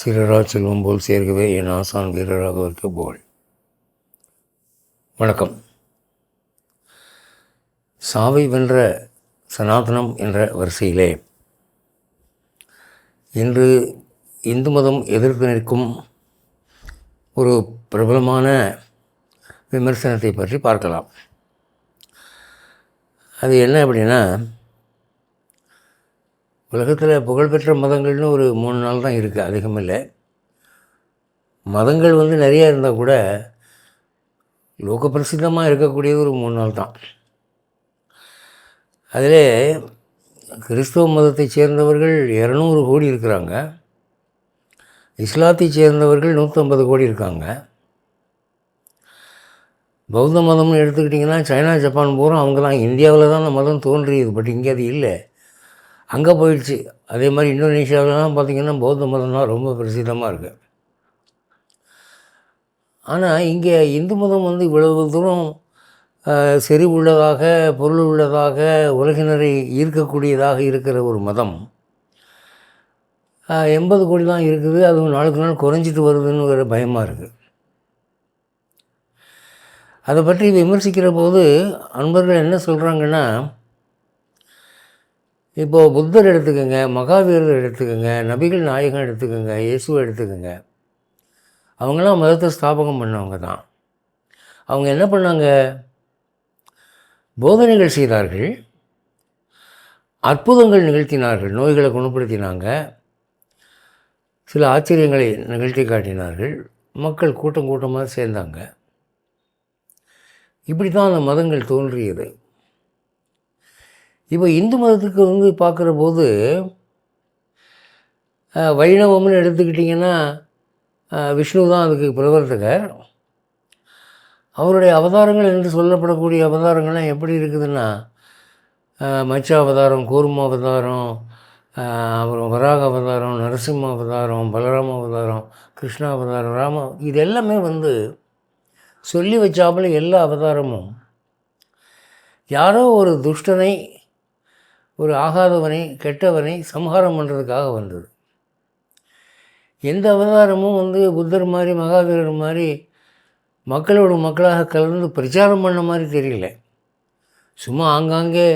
சிறரா செல்வம் போல் சேர்க்கவே என் ஆசான் வீரராக இருக்க போல். வணக்கம். சாவை வென்ற சனாதனம் என்ற வரிசையிலே இன்று இந்து மதம் எதிர்த்து நிற்கும் ஒரு பிரபலமான விமர்சனத்தை பற்றி பார்க்கலாம். அது என்ன அப்படின்னா, உலகத்தில் புகழ்பெற்ற மதங்கள்னு ஒரு 3 நாள் தான் இருக்குது, அதிகம் இல்லை. மதங்கள் நிறையா இருந்தால் கூட லோக பிரசித்தமாக இருக்கக்கூடியது ஒரு 3 நாள் தான். அதில் கிறிஸ்தவ மதத்தை சேர்ந்தவர்கள் 200 கோடி இருக்கிறாங்க, இஸ்லாத்தை சேர்ந்தவர்கள் 150 கோடி இருக்காங்க. பௌத்த மதம்னு எடுத்துக்கிட்டிங்கன்னா சைனா ஜப்பான் பூரா அவங்க தான். இந்தியாவில் தான் அந்த மதம் தோன்றியது, பட் இங்கே அது இல்லை, அங்கே போயிடுச்சு. அதே மாதிரி இந்தோனேஷியாவிலலாம் பார்த்திங்கன்னா பௌத்த மதம் தான் ரொம்ப பிரசித்தமாக இருக்குது. ஆனால் இங்கே இந்து மதம் இவ்வளவு தூரம் செறிவுள்ளதாக, பொருள் உள்ளதாக, உலகினரை ஈர்க்கக்கூடியதாக இருக்கிற ஒரு மதம் 80 கோடி தான் இருக்குது. அதுவும் நாளுக்கு நாள் குறைஞ்சிட்டு வருதுன்னு ஒரு பயமாக இருக்குது. அதை பற்றி விமர்சிக்கிற போது அன்பர்கள் என்ன சொல்கிறாங்கன்னா, இப்போது புத்தர் எடுத்துக்கோங்க, மகாவீரர் எடுத்துக்கோங்க, நபிகள் நாயகம் எடுத்துக்கோங்க, இயேசுவை எடுத்துக்கோங்க, அவங்களாம் மதத்தை ஸ்தாபகம் பண்ணவங்க தான். அவங்க என்ன பண்ணாங்க? போதனைகள் செய்தார்கள், அற்புதங்கள் நிகழ்த்தினார்கள், நோய்களை குணப்படுத்தினாங்க, சில ஆச்சரியங்களை நிகழ்த்தி காட்டினார்கள், மக்கள் கூட்டம் கூட்டமாக சேர்ந்தாங்க. இப்படி தான் அந்த மதங்கள் தோன்றியது. இப்போ இந்து மதத்துக்கு பார்க்குற போது வைணவம்னு எடுத்துக்கிட்டிங்கன்னா விஷ்ணு தான் அதுக்கு பிரவர்த்தகர். அவருடைய அவதாரங்கள் என்று சொல்லப்படக்கூடிய அவதாரங்கள்லாம் எப்படி இருக்குதுன்னா, மச்ச அவதாரம், கூர்ம அவதாரம், அப்புறம் வராக அவதாரம், நரசிம்ம அவதாரம், பலராம அவதாரம், கிருஷ்ண அவதாரம், ராம, இது எல்லாமே சொல்லி வச்சாப்புல எல்லா அவதாரமும் யாரோ ஒரு துஷ்டனை, ஒரு ஆகாதவனை, கெட்டவனை சம்ஹாரம் பண்ணுறதுக்காக வந்தது. எந்த அவதாரமும் புத்தர் மாதிரி, மகாவீரர் மாதிரி மக்களோட மக்களாக கலந்து பிரச்சாரம் பண்ண மாதிரி தெரியல. சும்மா ஆங்காங்கே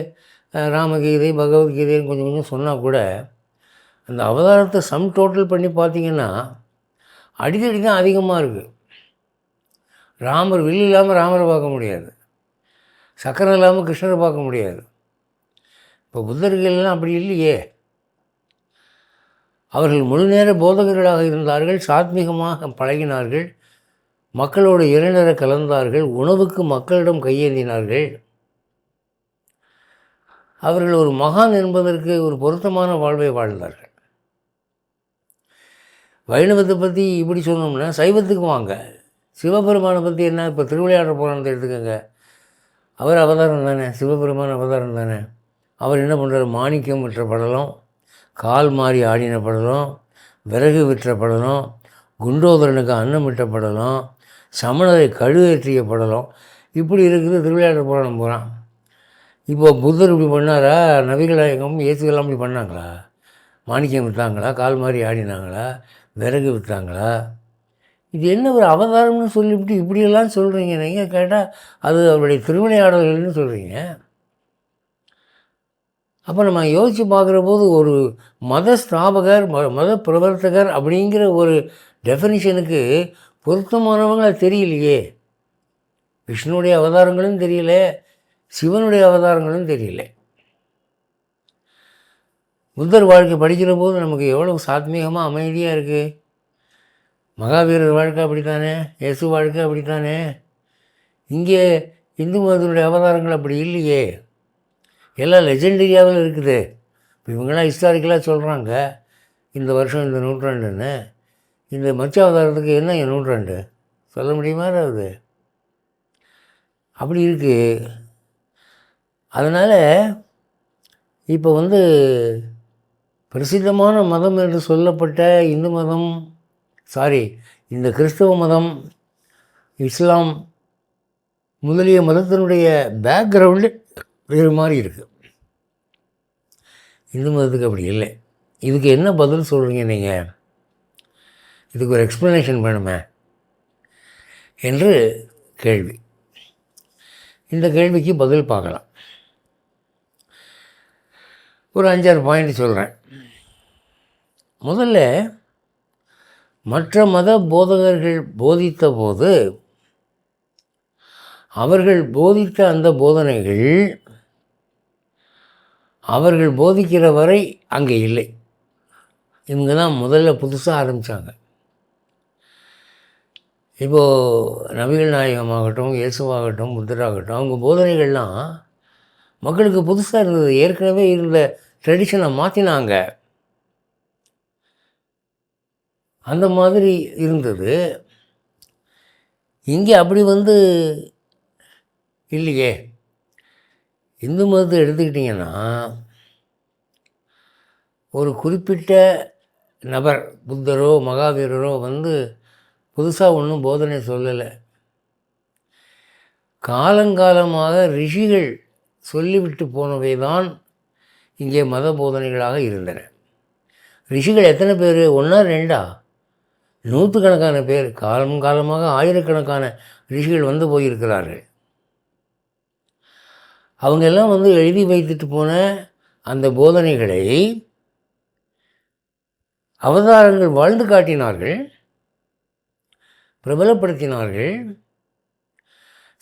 ராமகீதை, பகவத்கீதைன்னு கொஞ்சம் கொஞ்சம் சொன்னால் கூட அந்த அவதாரத்தை சம் டோட்டல் பண்ணி பார்த்திங்கன்னா அடிக்கடி தான் அதிகமாக இருக்குது. ராமர் வில் இல்லாமல் ராமரை பார்க்க முடியாது, சக்கரம் இல்லாமல் கிருஷ்ணரை பார்க்க முடியாது. இப்போ புத்தர்கள்லாம் அப்படி இல்லையே. அவர்கள் முழு நேர போதகர்களாக இருந்தார்கள், சாத்மீகமாக பழகினார்கள், மக்களோடு இறைநற கலந்தார்கள், உணவுக்கு மக்களிடம் கையேந்தினார்கள். அவர்கள் ஒரு மகான் என்பதற்கு ஒரு பொருத்தமான வாழ்வை வாழ்ந்தார்கள். வைணவத்தை பற்றி இப்படி சொன்னோம்னா சைவத்துக்கு வாங்க. சிவபெருமானை பற்றி என்ன? இப்போ திருவிளையாடல் புராணத்தை எடுத்துக்கோங்க. அவர் அவதாரம் தானே, சிவபெருமான் அவதாரம் தானே. அவர் என்ன பண்ணுறார்? மாணிக்கம் விற்ற படலம், கால் மாறி ஆடின படலம், விறகு விற்ற படலம், குண்டோதரனுக்கு அன்னம் விட்ட படலம், சமணரை கழுவேற்றிய படலம், இப்படி இருக்குது திருவிளையாடல் புராணம் போகிறான். இப்போது புத்தர் இப்படி பண்ணாரா? நபிகளாயகம் இயேசுகள்லாம் இப்படி பண்ணாங்களா? மாணிக்கம் விற்றாங்களா? கால் மாறி ஆடினாங்களா? விறகு விற்றாங்களா? இது என்ன ஒரு அவதாரம்னு சொல்லிவிட்டு இப்படியெல்லாம் சொல்கிறீங்க. நீங்கள் கேட்டால் அது அவருடைய திருவிளையாடல்கள்னு சொல்கிறீங்க. அப்போ நம்ம யோசித்து பார்க்குற போது ஒரு மத ஸ்தாபகர், மத பிரவர்த்தகர் அப்படிங்கிற ஒரு டெஃபினிஷனுக்கு பொருத்தமானவங்க தெரியலையே. விஷ்ணுடைய அவதாரங்களும் தெரியல, சிவனுடைய அவதாரங்களும் தெரியல. புத்தர் வாழ்க்கை படிக்கிற போது நமக்கு எவ்வளோ சாத்மீகமாக அமைதியாக இருக்குது. மகாவீரர் வாழ்க்கை அப்படித்தானே, இயேசு வாழ்க்கை அப்படித்தானே. இங்கே இந்து மதத்தினுடைய அவதாரங்கள் அப்படி இல்லையே, எல்லாம் லெஜெண்டரியாவில் இருக்குது. இப்போ இவங்கெல்லாம் ஹிஸ்டாரிக்கலாக சொல்கிறாங்க இந்த வருஷம் இந்த நூற்றாண்டுன்னு. இந்த மச்ச அவதாரத்துக்கு என்ன நூற்றாண்டு சொல்ல முடியுமா? அது அப்படி இருக்குது. அதனால் இப்போ பிரசித்தமான மதம் என்று சொல்லப்பட்ட இந்து மதம், இந்த கிறிஸ்தவ மதம், இஸ்லாம் முதலிய மதத்தினுடைய பேக்ரவுண்டு வேறு மாதிரி இருக்குது. இந்து மதத்துக்கு அப்படி இல்லை. இதுக்கு என்ன பதில் சொல்கிறீங்க நீங்கள்? இதுக்கு ஒரு எக்ஸ்ப்ளனேஷன் வேணுமே என்று கேள்வி. இந்த கேள்விக்கு பதில் பார்க்கலாம். ஒரு 5-6 பாயிண்ட் சொல்கிறேன். முதல்ல, மற்ற மத போதகர்கள் போதித்த போது அவர்கள் போதித்த அந்த போதனைகள் அவர்கள் போதிக்கிற வரை அங்கே இல்லை. இவங்க தான் முதல்ல புதுசாக ஆரம்பித்தாங்க. இப்போது நபிகள் நாயகமாகட்டும், இயேசுவாகட்டும், புத்தராகட்டும், அவங்க போதனைகள்லாம் மக்களுக்கு புதுசாக இருந்தது. ஏற்கனவே இருந்த ட்ரெடிஷனை மாற்றினாங்க. அந்த மாதிரி இருந்தது. இங்கே அப்படி இல்லையே. இந்து மதத்தை எடுத்துக்கிட்டிங்கன்னா ஒரு குறிப்பிட்ட நபர், புத்தரோ மகாவீரரோ புதுசாக ஒன்றும் போதனை சொல்லலை. காலங்காலமாக ரிஷிகள் சொல்லிவிட்டு போனவை தான் இங்கே மத போதனைகளாக இருந்தன. ரிஷிகள் எத்தனை பேர்? 1-2? நூற்றுக்கணக்கான பேர். காலமாக ஆயிரக்கணக்கான ரிஷிகள் போயிருக்கிறார்கள். அவங்கெல்லாம் எழுதி வைத்துட்டு போன அந்த போதனைகளை அவதாரங்கள் வாழ்ந்து காட்டினார்கள், பிரபலப்படுத்தினார்கள்.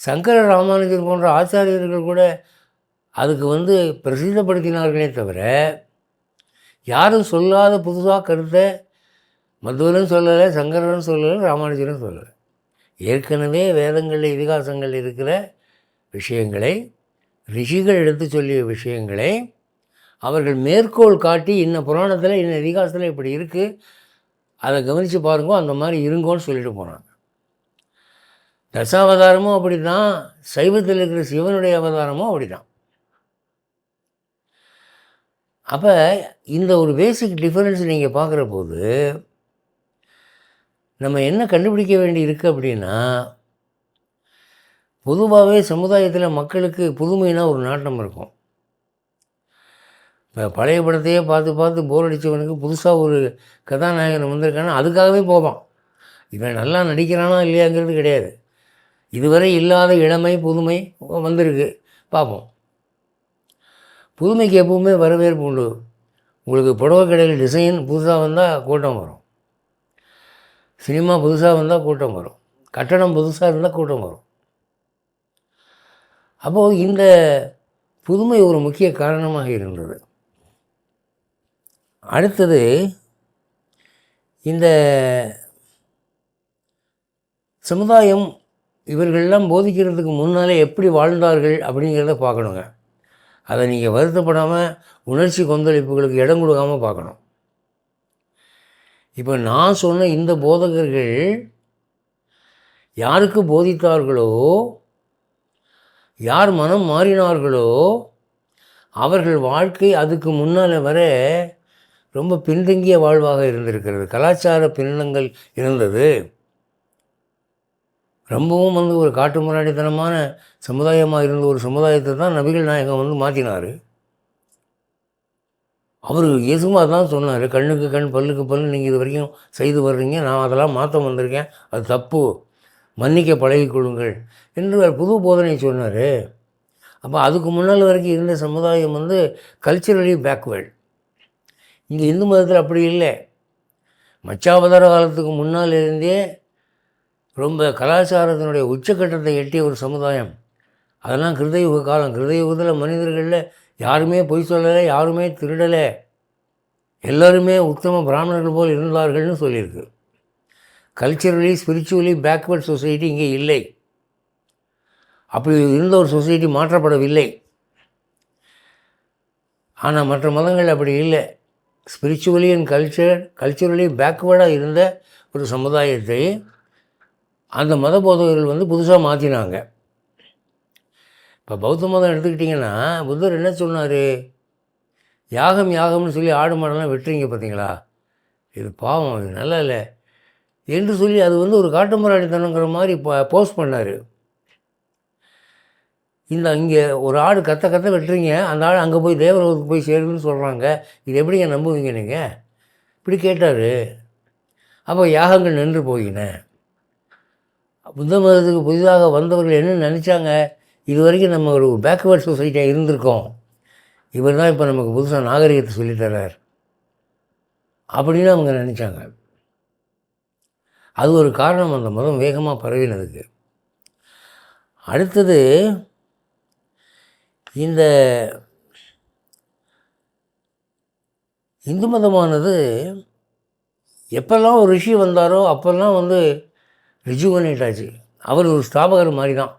சங்கர ராமானுஜர் போன்ற ஆச்சாரியர்கள் கூட அதுக்கு பிரசித்தப்படுத்தினார்களே தவிர யாரும் சொல்லாத புதுசாக கருத்தை மதுவரும் சொல்லலை, சங்கரரும் சொல்லலை, ராமானுஜரும் சொல்லலை. ஏற்கனவே வேதங்களில் இதிகாசங்கள் இருக்கிற விஷயங்களை, ரிஷிகள் எடுத்து சொல்லிய விஷயங்களை அவர்கள் மேற்கோள் காட்டி இன்ன புராணத்தில் இன்ன இதிகாசத்தில் இப்படி இருக்குது, அதை கவனித்து பாருங்கோ, அந்த மாதிரி இருங்கோன்னு சொல்லிட்டு போனாங்க. தசாவதாரமும் அப்படி தான், சைவத்தில் இருக்கிற சிவனுடைய அவதாரமும் அப்படி தான். அப்போ இந்த ஒரு பேசிக் டிஃபரன்ஸ் நீங்கள் பார்க்குற போது நம்ம என்ன கண்டுபிடிக்க வேண்டி இருக்குது அப்படின்னா, பொதுவாகவே சமுதாயத்தில் மக்களுக்கு புதுமைனா ஒரு நாட்டம் இருக்கும். இப்போ பழைய படத்தையே பார்த்து பார்த்து போர் அடித்தவனுக்கு புதுசாக ஒரு கதாநாயகன் வந்திருக்கானா அதுக்காகவே போவான். இவன் நல்லா நடிக்கிறானா இல்லையாங்கிறது கிடையாது. இதுவரை இல்லாத இளமை புதுமை வந்திருக்கு, பார்ப்போம். புதுமைக்கு எப்பவுமே வரவேற்பு உண்டு. உங்களுக்கு புடவை கடையில் டிசைன் புதுசாக வந்தால் கூட்டம் வரும், சினிமா புதுசாக வந்தால் கூட்டம் வரும், கட்டணம் புதுசாக இருந்தால் கூட்டம் வரும். அப்போது இந்த புதுமை ஒரு முக்கிய காரணமாக இருந்தது. அடுத்தது, இந்த சமுதாயம் இவர்களெல்லாம் போதிக்கிறதுக்கு முன்னாலே எப்படி வாழ்ந்தார்கள் அப்படிங்கிறத பார்க்கணுங்க. அதை நீங்கள் வருத்தப்படாமல் உணர்ச்சி கொந்தளிப்புகளுக்கு இடம் கொடுக்காமல் பார்க்கணும். இப்போ நான் சொன்ன இந்த போதகர்கள் யாருக்கு போதித்தார்களோ, யார் மனம் மாறினார்களோ, அவர்கள் வாழ்க்கை அதுக்கு முன்னால் வர ரொம்ப பின்தங்கிய வாழ்வாக இருந்திருக்கிறது. கலாச்சார பின்னங்கள் இருந்தது. ரொம்பவும் ஒரு காட்டு முராடித்தனமான சமுதாயமாக இருந்த ஒரு சமுதாயத்தை தான் நபிகள் நாயகம் மாற்றினார். அவர் இயேசுவும் அதான் சொன்னார், கண்ணுக்கு கண் பல்லுக்கு பல்லு நீங்கள் இது வரைக்கும் செய்து வர்றீங்க, நான் அதெல்லாம் மாற்ற வந்திருக்கேன், அது தப்பு, மன்னிக்க பழகிக்கொள்ளுங்கள் என்று புது போதனை சொன்னார். அப்போ அதுக்கு முன்னால் வரைக்கும் இருந்த சமுதாயம் கல்ச்சரலி பேக்வேர்டு. இங்கே இந்து மதத்தில் அப்படி இல்லை. மச்சாவதார காலத்துக்கு முன்னால் இருந்தே ரொம்ப கலாச்சாரத்தினுடைய உச்சக்கட்டத்தை எட்டிய ஒரு சமுதாயம். அதெல்லாம் கிருதயுக காலம். கிருதயுகத்தில் மனிதர்களில் யாருமே பொய் சொல்லலை, யாருமே திருடலை, எல்லோருமே உத்தம பிராமணர்கள் போல் இருந்தார்கள்னு சொல்லியிருக்கு. கல்ச்சரலி ஸ்பிரிச்சுவலி பேக்வர்ட் சொசைட்டி இங்கே இல்லை. அப்படி இருந்த ஒரு சொசைட்டி மாற்றப்படவில்லை. ஆனால் மற்ற மதங்கள் அப்படி இல்லை. ஸ்பிரிச்சுவலி அண்ட் கல்ச்சரலி பேக்வேர்டாக இருந்த ஒரு சமுதாயத்தை அந்த மத போதகர்கள் புதுசாக மாற்றினாங்க. இப்போ பௌத்த மதம் எடுத்துக்கிட்டிங்கன்னா, புத்தர் என்ன சொன்னார்? யாகம்னு சொல்லி ஆடு மாடெல்லாம் வெட்டுறீங்க பார்த்தீங்களா, இது பாவம், இது நல்லா இல்லை என்று சொல்லி அது ஒரு காட்டு முராடித்தனங்கிற மாதிரி போஸ்ட் பண்ணார். இங்கே ஒரு ஆடு கத்த வெட்டுறீங்க, அந்த ஆடு அங்கே போய் தேவலோகத்துக்கு போய் சேருதுன்னு சொல்கிறாங்க, இது எப்படிங்க நம்புவீங்க நீங்கள்? இப்படி கேட்டார். அப்போ யாகங்கள் நின்று போயின. புத்த மதத்துக்கு புதிதாக வந்தவர்கள் என்ன நினச்சாங்க, இது வரைக்கும் நம்ம ஒரு பேக்வேர்ட் சொசைட்டியாக இருந்திருக்கோம், இவர் தான் இப்போ நமக்கு புதுசாக நாகரிகத்தை சொல்லித்தரார் அப்படின்னு அவங்க நினச்சாங்க. அது ஒரு காரணம் அந்த மதம் வேகமாக பரவினதுக்கு. அடுத்தது இந்த இந்து மதமானது எப்போல்லாம் ஒரு ரிஷி வந்தாரோ அப்போல்லாம் ரிஜுவனேட் ஆச்சு. அவர் ஒரு ஸ்தாபகர் மாதிரி தான்.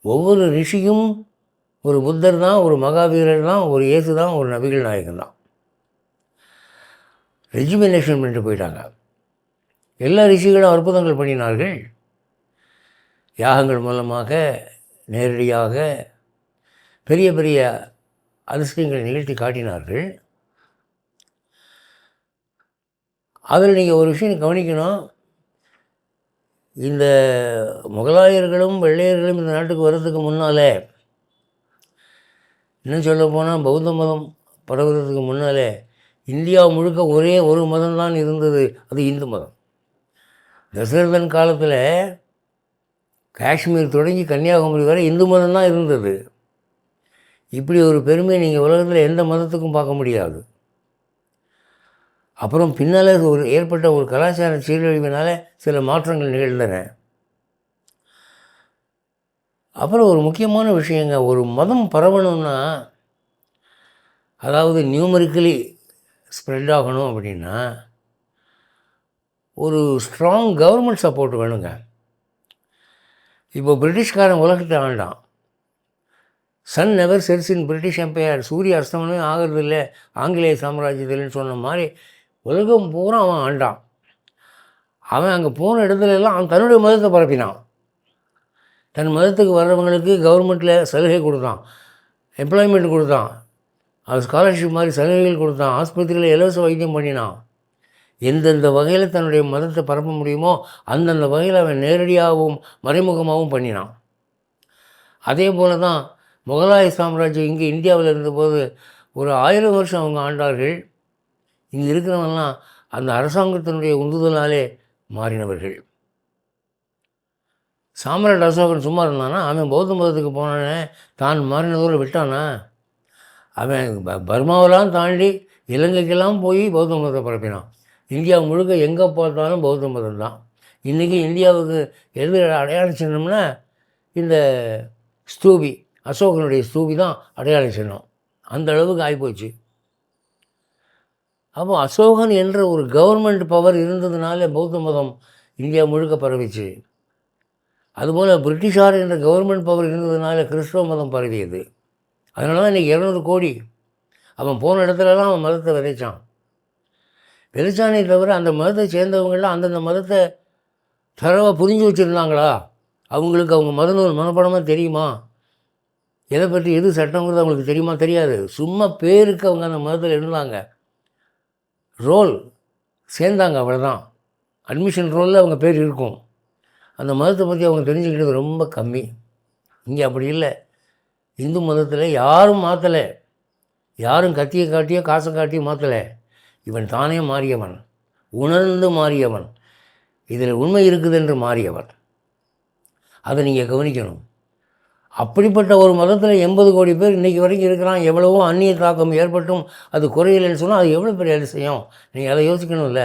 ஒவ்வொரு ரிஷியும் ஒரு புத்தர் தான், ஒரு மகாவீரர் தான், ஒரு இயேசு தான், ஒரு நபிகள் நாயகன் தான். ரெஜுமினேஷன் பண்ணிட்டு போயிட்டாங்க. எல்லா ரிஷிகளும் அற்புதங்கள் பண்ணினார்கள். யாகங்கள் மூலமாக நேரடியாக பெரிய பெரிய அதிசயங்களை நிகழ்த்தி காட்டினார்கள். அதில் நீங்கள் ஒரு விஷயம் கவனிக்கணும். இந்த முகலாயர்களும் வெள்ளையர்களும் இந்த நாட்டுக்கு வர்றதுக்கு முன்னாலே, இன்னும் சொல்ல போனால் பௌத்த மதம் பரவுறதுக்கு முன்னாலே இந்தியா முழுக்க ஒரே ஒரு மதம்தான் இருந்தது, அது இந்து மதம். தசரதன் காலத்தில் காஷ்மீர் தொடங்கி கன்னியாகுமரி வரை இந்து மதம் தான் இருந்தது. இப்படி ஒரு பெருமையை நீங்கள் உலகத்தில் எந்த மதத்துக்கும் பார்க்க முடியாது. அப்புறம் பின்னால் ஏற்பட்ட ஒரு கலாச்சார சீரழிவினால் சில மாற்றங்கள் நிகழ்ந்தன. அப்புறம் ஒரு முக்கியமான விஷயங்க, ஒரு மதம் பரவணும்னா, அதாவது நியூமரிக்கலி ஸ்ப்ரெட் ஆகணும் அப்படின்னா ஒரு ஸ்ட்ராங் கவர்மெண்ட் சப்போர்ட் வேணுங்க. இப்போ பிரிட்டிஷ்காரன் உலகத்தை ஆண்டான். Sun never sets in British empire. சூரிய அஸ்தமனமே ஆகிறது இல்லை ஆங்கிலேய சாம்ராஜ்யத்தில்னு சொன்ன மாதிரி உலகம் பூரா அவன் ஆண்டான். அவன் அங்கே போன இடத்துலலாம் அவன் தன்னுடைய மதத்தை பரப்பினான். தன் மதத்துக்கு வர்றவங்களுக்கு கவர்மெண்ட்டில் சலுகை கொடுத்தான், எம்ப்ளாய்மெண்ட் கொடுத்தான், அது ஸ்காலர்ஷிப் மாதிரி சலுகைகள் கொடுத்தான், ஆஸ்பத்திரியில் இலவச வைத்தியம் பண்ணினான். எந்தெந்த வகையில் தன்னுடைய மதத்தை பரப்ப முடியுமோ அந்தந்த வகையில் அவன் நேரடியாகவும் மறைமுகமாகவும் பண்ணினான். அதே போல் தான் முகலாய சாம்ராஜ்யம் இங்கே இந்தியாவில் இருந்தபோது ஒரு 1000 வருஷம் அவங்க ஆண்டார்கள். இங்கே இருக்கிறவங்கலாம் அந்த அரசாங்கத்தினுடைய உந்துதலாலே மாறினவர்கள். சாம்ராட் அசோகன் சும்மா இருந்தானா? அவன் பௌத்த மதத்துக்கு போனானே, தான் மாறினதோடு விட்டானா? அவன் பர்மாவெல்லாம் தாண்டி இலங்கைக்கெல்லாம் போய் பௌத்த மதத்தை பரப்பினான். இந்தியா முழுக்க எங்கே பார்த்தாலும் பௌத்த மதம் தான். இன்றைக்கி இந்தியாவுக்கு எது அடையாள சின்னம்னா இந்த ஸ்தூபி, அசோகனுடைய ஸ்தூபி தான் அடையாள சின்னம். அந்த அளவுக்கு ஆகிப்போச்சு. அப்போ அசோகன் என்ற ஒரு கவர்மெண்ட் பவர் இருந்ததுனால பௌத்த மதம் இந்தியா முழுக்க பரவிச்சு. அதுபோல் பிரிட்டிஷார் என்ற கவர்மெண்ட் பவர் இருந்ததுனால கிறிஸ்தவ மதம் பரவியது. அதனால தான் இன்றைக்கி 200 கோடி அவன் போன இடத்துலலாம் அவன் மதத்தை விதைச்சானே தவிர அந்த மதத்தை சேர்ந்தவங்களாம் அந்தந்த மதத்தை தரவாக புரிஞ்சு வச்சுருந்தாங்களா? அவங்களுக்கு அவங்க மதநூல் மனப்படமாக தெரியுமா? எதை பற்றி எது சட்டங்கிறது அவங்களுக்கு தெரியுமா? தெரியாது. சும்மா பேருக்கு அவங்க அந்த மதத்தில் இருந்தாங்க, ரோல் சேர்ந்தாங்க, அவ்வளோதான். அட்மிஷன் ரோலில் அவங்க பேர் இருக்கும். அந்த மதத்தை பற்றி அவங்க தெரிஞ்சுக்கிட்டது ரொம்ப கம்மி. இங்கே அப்படி இல்லை. இந்து மதத்தில் யாரும் மாற்றலை, யாரும் கத்தியை காட்டியோ காசை காட்டியோ மாற்றலை. இவன் தானே மாறியவன், உணர்ந்து மாறியவன், இதில் உண்மை இருக்குது என்று மாறியவன். அதை நீங்கள் கவனிக்கணும். அப்படிப்பட்ட ஒரு மதத்தில் 80 கோடி பேர் இன்றைக்கி வரைக்கும் இருக்கிறான். எவ்வளவோ அந்நிய தாக்கம் ஏற்பட்டும் அது குறையலைன்னு சொன்னால் அது எவ்வளோ பெரிய அதிசயம். நீங்கள் அதை யோசிக்கணும்ல.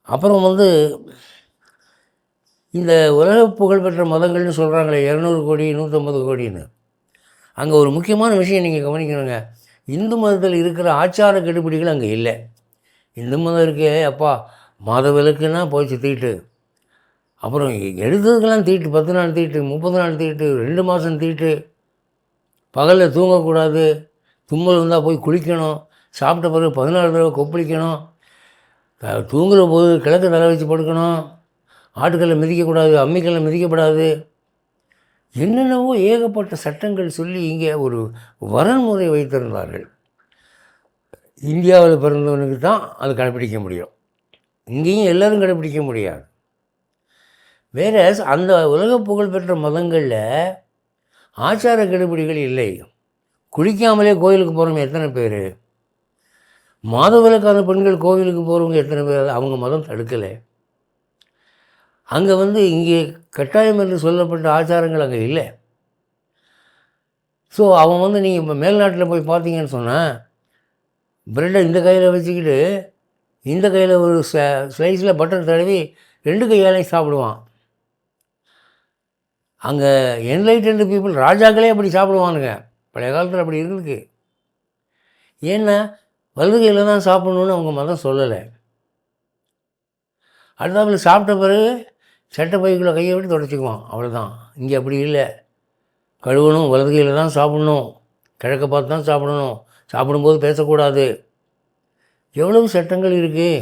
அப்புறம் இந்த உலக புகழ்பெற்ற மதங்கள்னு சொல்கிறாங்களே 200 கோடி 150 கோடின்னு, அங்கே ஒரு முக்கியமான விஷயம் நீங்கள் கவனிக்கணுங்க. இந்து மதத்தில் இருக்கிற ஆச்சார கெடுபிடிகள் அங்கே இல்லை. இந்து மதம் இருக்கே அப்பா, மாத விளக்குன்னா போச்சு தீட்டு, அப்புறம் எடுத்ததுக்கெல்லாம் தீட்டு, 10 நாள் தீட்டு, 30 நாள் தீட்டு, 2 மாதம் தீட்டு, பகலில் தூங்கக்கூடாது, தும்மல் வந்தால் போய் குளிக்கணும், சாப்பிட்ட பிறகு 14 தடவை கொப்பளிக்கணும், தூங்குகிற போது கிழக்கு தலை வச்சு படுக்கணும், ஆட்டுக்கல்லை மிதிக்கக்கூடாது, அம்மிக்கல்லை மிதிக்கப்படாது, என்னென்னவோ ஏகப்பட்ட சட்டங்கள் சொல்லி இங்கே ஒரு வரன்முறை வைத்திருந்தார்கள். இந்தியாவில் பிறந்தவனுக்கு தான் அது கடைப்பிடிக்க முடியும், இங்கேயும் எல்லோரும் கடைப்பிடிக்க முடியாது. வேறு அந்த உலக புகழ்பெற்ற மதங்களில் ஆச்சார கெடுபிடிகள் இல்லை. குளிக்காமலே கோயிலுக்கு போகிறவங்க எத்தனை பேர்? மாதவிலக்கான பெண்கள் கோவிலுக்கு போகிறவங்க எத்தனை பேர்? அவங்க மதம் தடுக்கலை. அங்கே வந்து இங்கே கட்டாயம் என்று சொல்லப்பட்ட ஆச்சாரங்கள் அங்கே இல்லை. ஸோ அவன் வந்து நீங்கள் இப்போ மேல்நாட்டில் போய் பார்த்தீங்கன்னு சொன்னால் ப்ரெட்டை இந்த கையில் வச்சுக்கிட்டு இந்த கையில் ஒரு ஸ்லைஸில் பட்டர் தடவி 2 கையாலையும் சாப்பிடுவான். அங்கே என்லைட்டன்டு பீப்புள் ராஜாக்களே அப்படி சாப்பிடுவானுங்க. பழைய காலத்தில் அப்படி இருக்குது. ஏன்னா வலது கையில் தான் சாப்பிடணுன்னு அவங்க மதம் சொல்லலை. அடுத்தாப்புல சாப்பிட்ட பிறகு சட்டை பைக்குள்ளே கையை விட்டு தொடச்சிக்குவான், அவ்வளோதான். இங்கே அப்படி இல்லை. கழுவணும், வலது கையில் தான் சாப்பிடணும், கிழக்க பார்த்து தான் சாப்பிடணும், சாப்பிடும்போது பேசக்கூடாது. எவ்வளவு சட்டங்கள் இருக்குது.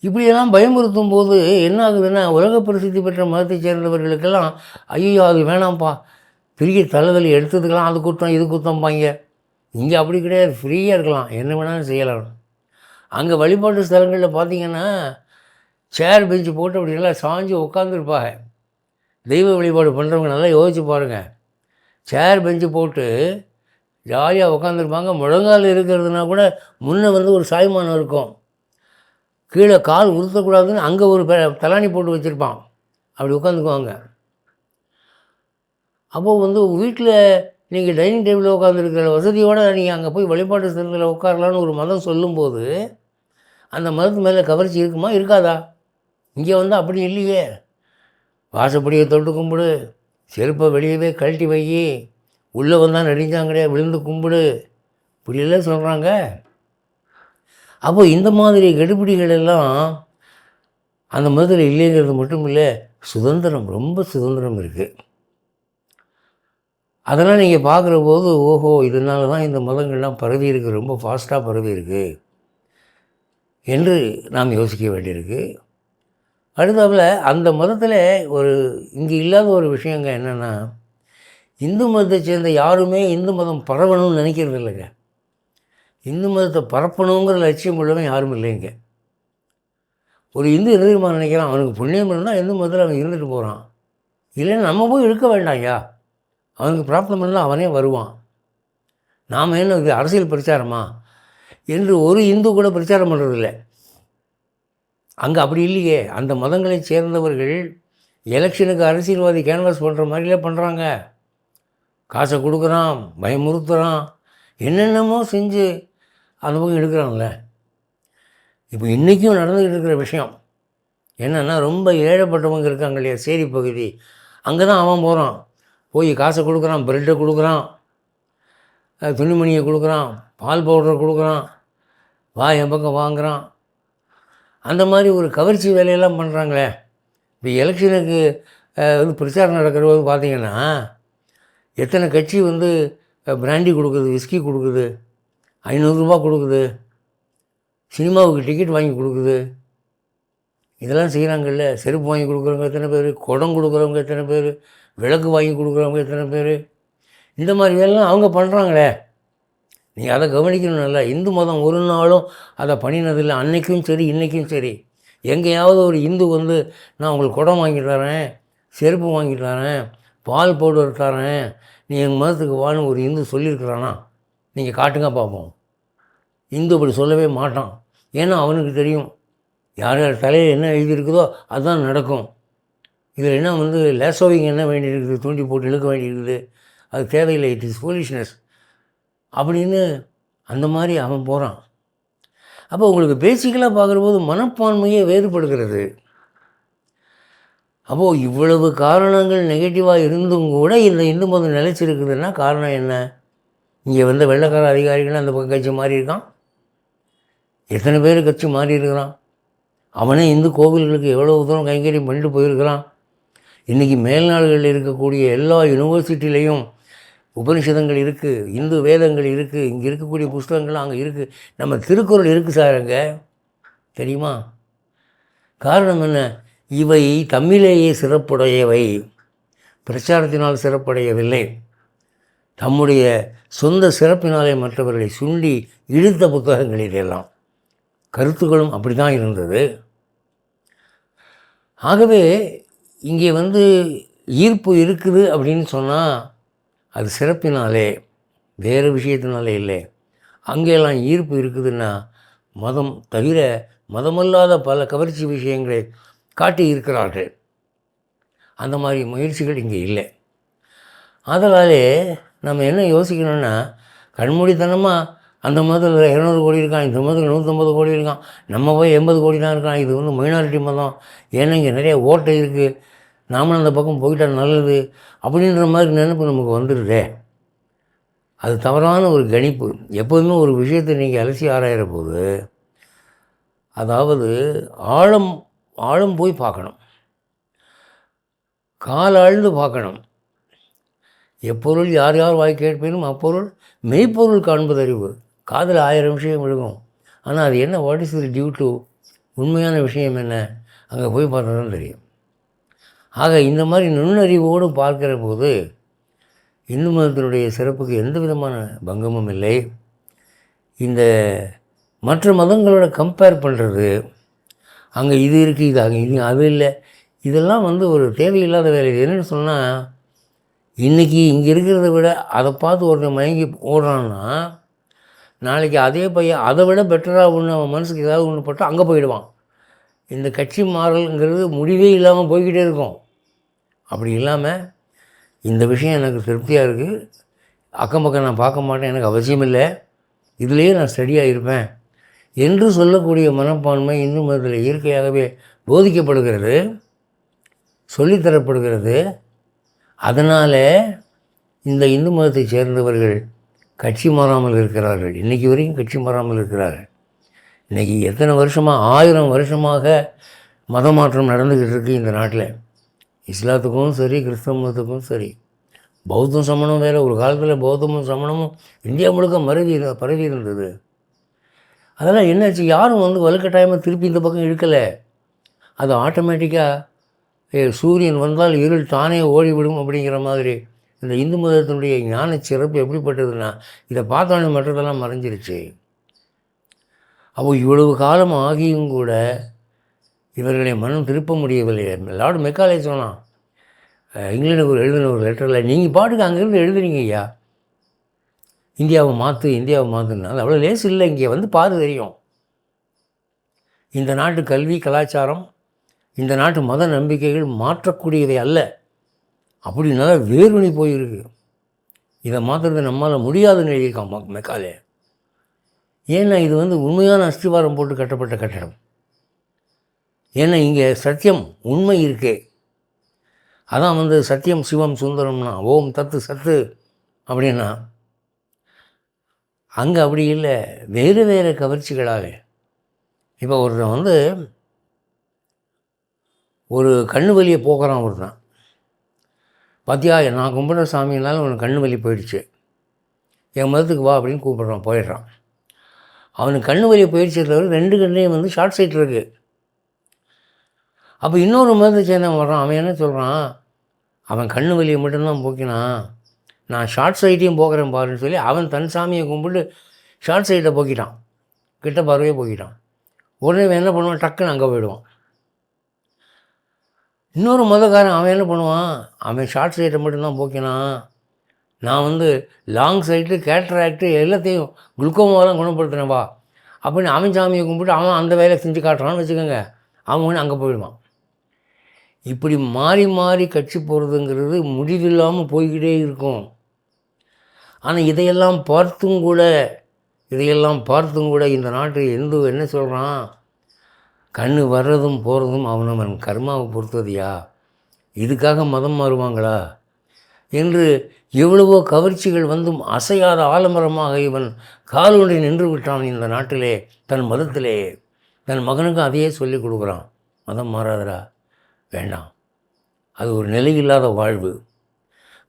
இப்படியெல்லாம் பயமுறுத்தும் போது என்ன ஆகுதுன்னா, உலக பிரசித்தி பெற்ற மதத்தை சேர்ந்தவர்களுக்கெல்லாம் ஐயோ அது வேணாம்ப்பா, பெரிய தலைவலி எடுத்ததுக்கெல்லாம் அது குத்தம் இது குத்தம்பாங்க. இங்கே அப்படி கிடையாது, ஃப்ரீயாக இருக்கலாம், என்ன வேணாலும் செய்யலாம். அங்கே வழிபாட்டு ஸ்தலங்களில் பார்த்திங்கன்னா சேர் பெஞ்சு போட்டு அப்படி நல்லா சாஞ்சு உட்காந்துருப்பாங்க. தெய்வ வழிபாடு பண்ணுறவங்க நல்லா யோசிச்சு பாருங்கள். சேர் பெஞ்சு போட்டு ஜாலியாக உட்காந்துருப்பாங்க. முழங்கால் இருக்கிறதுனா கூட முன்னே வந்து ஒரு சாய்மானம் இருக்கும், கீழே கால் உறுத்தக்கூடாதுன்னு அங்கே ஒரு தலாணி போட்டு வச்சுருப்பான், அப்படி உட்காந்துக்குவாங்க. அப்போது வந்து வீட்டில் நீங்கள் டைனிங் டேபிளில் உட்காந்துருக்கிற வசதியோடு நீங்கள் அங்கே போய் வழிபாட்டு ஸ்தலத்தில் உட்காரலான்னு ஒரு மதம் சொல்லும்போது அந்த மதத்து மேலே கவர்ச்சி இருக்குமா இருக்காதா? இங்கே வந்து அப்படி இல்லையே. வாசப்படியை தொட்டு கும்பிடு, செருப்பை வெளியவே கழட்டி வை, உள்ளே வந்தால் நடிஞ்சாங்கடையா விழுந்து கும்பிடு, இப்படியெல்லாம் சொல்கிறாங்க. அப்போது இந்த மாதிரி கெடுபிடிகள் எல்லாம் அந்த மதத்தில் இல்லைங்கிறது மட்டும் இல்லை, சுதந்திரம், ரொம்ப சுதந்திரம் இருக்குது. அதெல்லாம் நீங்கள் பார்க்குற போது ஓஹோ இதனால தான் இந்த மதங்கள்லாம் பரவி இருக்குது, ரொம்ப ஃபாஸ்ட்டாக பரவி இருக்குது என்று நாம் யோசிக்க வேண்டியிருக்கு. அடுத்தாப்புல அந்த மதத்தில் ஒரு இங்கே இல்லாத ஒரு விஷயங்க என்னென்னா, இந்து மதத்தை சேர்ந்த யாருமே இந்து மதம் பரவணும்னு நினைக்கிறது இல்லைங்க. இந்து மதத்தை பரப்பணுங்கிற லட்சியம் உள்ளவன் யாரும் இல்லைங்க. ஒரு இந்து எதிர்மா நினைக்கிறான், அவனுக்கு புண்ணியம் இருந்தால் இந்து மதத்தில் அவன் இருந்துட்டு போகிறான், இல்லைன்னா நம்ம போய் இருக்க வேண்டாம்யா, அவனுக்கு பிராப்தம் பண்ணால் அவனே வருவான். நாம் என்ன இது அரசியல் பிரச்சாரமா என்று ஒரு இந்து கூட பிரச்சாரம் பண்ணுறதில்லை. அங்கே அப்படி இல்லையே. அந்த மதங்களை சேர்ந்தவர்கள் எலெக்ஷனுக்கு அரசியல்வாதி கேன்வாஸ் பண்ணுற மாதிரிலே பண்ணுறாங்க. காசை கொடுக்குறான், பயமுறுத்துகிறான், என்னென்னமோ செஞ்சு அந்த பக்கம் எடுக்கிறான்ல. இப்போ இன்றைக்கும் நடந்துக்கிட்டு இருக்கிற விஷயம் என்னென்னா, ரொம்ப ஏழைப்பட்டவங்க இருக்காங்க இல்லையா, சேரி பகுதி, அங்கே தான் அவன் போகிறான், போய் காசை கொடுக்குறான், ப்ரெட்டை கொடுக்குறான், துணிமணியை கொடுக்குறான், பால் பவுடரை கொடுக்குறான், வா என் பக்கம் வாங்குகிறான். அந்த மாதிரி ஒரு கவர்ச்சி வேலையெல்லாம் பண்ணுறாங்களே. இப்போ எலெக்ஷனுக்கு வந்து பிரச்சாரம் நடக்கிறபோது பார்த்திங்கன்னா எத்தனை கட்சி வந்து பிராண்டி கொடுக்குது, விஸ்கி கொடுக்குது, 500 ரூபா கொடுக்குது, சினிமாவுக்கு டிக்கெட் வாங்கி கொடுக்குது, இதெல்லாம் செய்கிறாங்கல்ல. செருப்பு வாங்கி கொடுக்குறவங்க எத்தனை பேர், குடம் கொடுக்குறவங்க எத்தனை பேர், விளக்கு வாங்கி கொடுக்குறவங்க எத்தனை பேர், இந்த மாதிரி வேலைலாம் அவங்க பண்ணுறாங்களே. நீங்கள் அதை கவனிக்கணும்ல. இந்து மதம் ஒரு நாளும் அதை பண்ணினதில்லை, அன்றைக்கும் சரி இன்றைக்கும் சரி. எங்கேயாவது ஒரு இந்து வந்து நான் உங்களுக்கு குடம் வாங்கி தரேன், செருப்பு வாங்கி தரேன், பால் பவுடர் தரேன், நீ எங்கள் மதத்துக்கு வான்னு ஒரு இந்து சொல்லியிருக்கிறானா? நீங்கள் காட்டுங்க பார்ப்போம். இந்து அப்படி சொல்லவே மாட்டான். ஏன்னா அவனுக்கு தெரியும் யார் யார் தலையில் என்ன எழுதியிருக்குதோ அதுதான் நடக்கும். இதில் என்ன வந்து லேசோவிங் என்ன வேண்டியிருக்குது, தூண்டி போட்டு இழுக்க வேண்டியிருக்குது, அது தேவையில்லை, இட் இஸ் ஃபூலிஷ்னஸ் அப்படின்னு அந்த மாதிரி அவன் போகிறான். அப்போ உங்களுக்கு பேசிக்கலாக பார்க்குறபோது மனப்பான்மையே வேறுபடுகிறது. அப்போது இவ்வளவு காரணங்கள் நெகட்டிவாக இருந்தும் கூட இந்த இந்து மதம் நிலைச்சிருக்குதுன்னா காரணம் என்ன? இங்கே வந்து வெள்ளைக்கார அதிகாரிகள் அந்த பக்கம் கட்சி மாறி இருக்கான், எத்தனை பேர் கட்சி மாறி இருக்கிறான், அவனே இந்து கோவில்களுக்கு எவ்வளோ தூரம் கைங்கரியம் பண்ணிட்டு போயிருக்கிறான். இன்றைக்கி மேல்நாடுகளில் இருக்கக்கூடிய எல்லா யூனிவர்சிட்டிலையும் உபனிஷதங்கள் இருக்குது, இந்து வேதங்கள் இருக்குது, இங்கே இருக்கக்கூடிய புஸ்தகங்கள்லாம் அங்கே இருக்குது. நம்ம திருக்குறள் இருக்குது சார் அங்கே, தெரியுமா? காரணம் என்ன? இவை தம்மிலேயே சிறப்புடையவை, பிரச்சாரத்தினால் சிறப்படையவில்லை, தம்முடைய சொந்த சிறப்பினாலே மற்றவர்களை சுண்டி இழுத்த புத்தகங்கள் இதெல்லாம். கருத்துக்களும் அப்படி தான் இருந்தது. ஆகவே இங்கே வந்து ஈர்ப்பு இருக்குது அப்படின்னு சொன்னால் அது சிறப்பினாலே, வேறு விஷயத்தினாலே இல்லை. அங்கெல்லாம் ஈர்ப்பு இருக்குதுன்னா மதம் தவிர மதமல்லாத பல கவர்ச்சி விஷயங்களை காட்டி இருக்கிறார்கள். அந்த மாதிரி முயற்சிகள் இங்கே இல்லை. அதனாலே நம்ம என்ன யோசிக்கணும்னா, கண்மூடித்தனமாக அந்த மதத்தில் 200 கோடி இருக்கான், இந்த மதத்தில் 150 கோடி இருக்கான், நம்ம போய் 80 கோடி தான் இருக்கான், இது வந்து மைனாரிட்டி மதம், ஏன்னா இங்கே நிறைய ஓட்டை இருக்குது, நாமளும் அந்த பக்கம் போயிட்டால் நல்லது அப்படின்ற மாதிரி நினைப்பு நமக்கு வந்துடுதே. அது தவறான ஒரு கணிப்பு. எப்போதுமே ஒரு விஷயத்தை நீங்கள் அலசி ஆராயிற போது, அதாவது ஆழம் போய் பார்க்கணும், காலாழ்ந்து பார்க்கணும். எப்பொருள் யார் யார் வாய் கேட்பினும் அப்பொருள் மெய்ப்பொருள் காண்பதறிவு. காதில் 1000 விஷயம் விழுகும், ஆனால் அது என்ன, what is the due to, உண்மையான விஷயம் என்ன, அங்கே போய் பார்த்தா தான் தெரியும். ஆக இந்த மாதிரி நுண்ணறிவோடு பார்க்கிற போது இந்து மதத்தினுடைய சிறப்புக்கு எந்த விதமான பங்கமும் இல்லை. இந்த மற்ற மதங்களோட கம்பேர் பண்ணுறது, அங்கே இது இருக்குது, இது அங்கே இது அது இல்லை, இதெல்லாம் வந்து ஒரு தேவையில்லாத வேலை. என்னென்னு சொன்னால், இன்றைக்கி இங்கே இருக்கிறத விட அதை பார்த்து ஒருத்தன் மயங்கி ஓடுறான்னா, நாளைக்கு அதே பையன் அதை விட பெட்டராக ஒன்று அவன் மனசுக்கு ஏதாவது ஒன்று பட்டால் அங்கே போயிடுவான். இந்த கட்சி மாறல்ங்கிறது முடிவே இல்லாமல் போய்கிட்டே இருக்கும். அப்படி இல்லாமல் இந்த விஷயம் எனக்கு திருப்தியாக இருக்குது, அக்கம் பக்கம் நான் பார்க்க மாட்டேன், எனக்கு அவசியம் இல்லை, இதிலேயே நான் ஸ்டடியாக இருப்பேன் என்று சொல்லக்கூடிய மனப்பான்மை இந்து மதத்தில் இயற்கையாகவே போதிக்கப்படுகிறது, சொல்லித்தரப்படுகிறது. அதனால் இந்த இந்து மதத்தை சேர்ந்தவர்கள் கட்சி மாறாமல் இருக்கிறார்கள். இன்றைக்கி வரைக்கும் கட்சி மாறாமல் இருக்கிறார்கள். இன்றைக்கி எத்தனை வருஷமாக, 1000 வருஷமாக மத மாற்றம் நடந்துக்கிட்டு இருக்குது இந்த நாட்டில். இஸ்லாத்துக்கும் சரி, கிறிஸ்தவ மதத்துக்கும் சரி. பௌத்தம் சமணம் வேறு. ஒரு காலத்தில் பௌத்தமும் சமணமும் இந்தியா முழுக்க பரவி இருந்தது. அதெல்லாம் என்னாச்சு, யாரும் வந்து வலுக்கட்டாயமாக திருப்பி இந்த பக்கம் இழுக்கலை. அது ஆட்டோமேட்டிக்காக சூரியன் வந்தால் இருள் தானே ஓடிவிடும் அப்படிங்கிற மாதிரி இந்த இந்து மதத்தினுடைய ஞான சிறப்பு எப்படிப்பட்டதுன்னா, இதை பார்த்தோன்னே மற்றதெல்லாம் மறைஞ்சிருச்சு. அப்போ இவ்வளவு காலம் ஆகியும் கூட இவர்களை மனம் திருப்ப முடியவில்லை. லார்டு மெக்காலே சொன்னான், இங்கிலாந்துக்கு எழுதின ஒரு லெட்டரில், நீங்கள் பாட்டுக்கு அங்கேருந்து எழுதுறீங்க ஐயா, இந்தியாவை மாற்றுன்னா அது அவ்வளோ லேஸ் இல்லை, இங்கே வந்து பாரு தெரியும். இந்த நாட்டு கல்வி கலாச்சாரம், இந்த நாட்டு மத நம்பிக்கைகள் மாற்றக்கூடியவை அல்ல. அப்படின்னால வேறுணி போயிருக்கு. இதை மாற்றுறது நம்மளால் முடியாதுன்னு எழுதியிருக்கான் மெக்காலே. ஏன்னா இது வந்து உண்மையான அஸ்திவாரம் போட்டு கட்டப்பட்ட கட்டடம். ஏன்னா இங்கே சத்தியம் உண்மை இருக்கே. அதான் வந்து சத்தியம் சிவம் சுந்தரம்னா, ஓம் தத்து சத்து அப்படின்னா, அங்கே அப்படி இல்லை, வேறு வேறு கவர்ச்சிகளாக. இப்போ ஒருத்தன் வந்து ஒரு கண்ணு வலியை போக்குறான், ஒருத்தன் பார்த்தியா நான் கும்பிட்ற சாமினாலும் அவனுக்கு கண்ணு வலி போயிடுச்சு, என் மதத்துக்கு வா அப்படின்னு கூப்பிட்றான், போயிடுறான். அவனுக்கு கண்ணு வலியை போயிடுச்சு தவிர 2 கண்ணையும் வந்து ஷார்ட் சைட் இருக்குது. அப்போ இன்னொரு மதத்தை சேர்ந்தவன் வர்றான், அவன் என்ன சொல்கிறான், அவன் கண்ணு வலியை மட்டும்தான் போக்கினான், நான் ஷார்ட் சைட்டையும் போக்குறேன் பாருன்னு சொல்லி அவன் தன் சாமியை கும்பிட்டு ஷார்ட் சைட்டை போக்கிட்டான், கிட்ட பார்வையே போக்கிட்டான். உடனே அவன் என்ன பண்ணுவான், டக்குன்னு அங்கே போயிடுவான். இன்னொரு மதக்காரன் அவன் என்ன பண்ணுவான், அவன் ஷார்ட் சைட்டை மட்டும்தான் போக்கினான், நான் வந்து லாங் சைட்டு கேட்ராக்டு எல்லாத்தையும் குளுக்கோமாவெல்லாம் குணப்படுத்தினேன் வா அப்படின்னு அவன் சாமியை கும்பிட்டு அவன் அந்த வேலையை செஞ்சு காட்டுறான்னு வச்சுக்கோங்க, அவன் அங்கே போயிடுவான். இப்படி மாறி மாறி கட்சி போகிறதுங்கிறது முடிவில்லாமல் போய்கிட்டே இருக்கும். ஆனால் இதையெல்லாம் பார்த்தும் கூட இந்த நாட்டு என்ன சொல்கிறான், கண்ணு வர்றதும் போகிறதும் அவனவன் கர்மாவை பொறுத்ததையா, இதுக்காக மதம் மாறுவாங்களா என்று எவ்வளவோ கவர்ச்சிகள் வந்தும் அசையாத ஆலமரமாக இவன் காலொன்றி நின்று விட்டான் இந்த நாட்டிலே, தன் மதத்திலே. தன் மகனுக்கு அதையே சொல்லிக் கொடுக்குறான், மதம் மாறாதரா, வேண்டாம், அது ஒரு நிலையில்லாத வாழ்வு.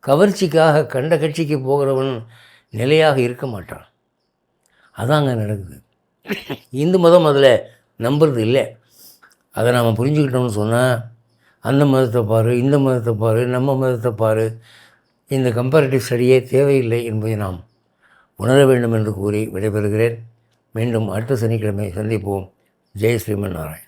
கவர்ச்சிக்காக கண்ட கட்சிக்கு போகிறவன் நிலையாக இருக்க மாட்டான். அதான் அங்கே நடக்குது. இந்து மதம் அதில் நம்புறது இல்லை. அதை நாம் புரிஞ்சுக்கிட்டோம்னு சொன்னால், அந்த மதத்தை பாரு, இந்த மதத்தை பாரு, நம்ம மதத்தை பாரு, இந்த கம்பேரிட்டிவ் ஸ்டடியே தேவையில்லை என்பதை நாம் உணர வேண்டும் என்று கூறி விடைபெறுகிறேன். மீண்டும் அடுத்த சனிக்கிழமை சந்திப்போம். ஜெய் ஸ்ரீமன் நாராயண்.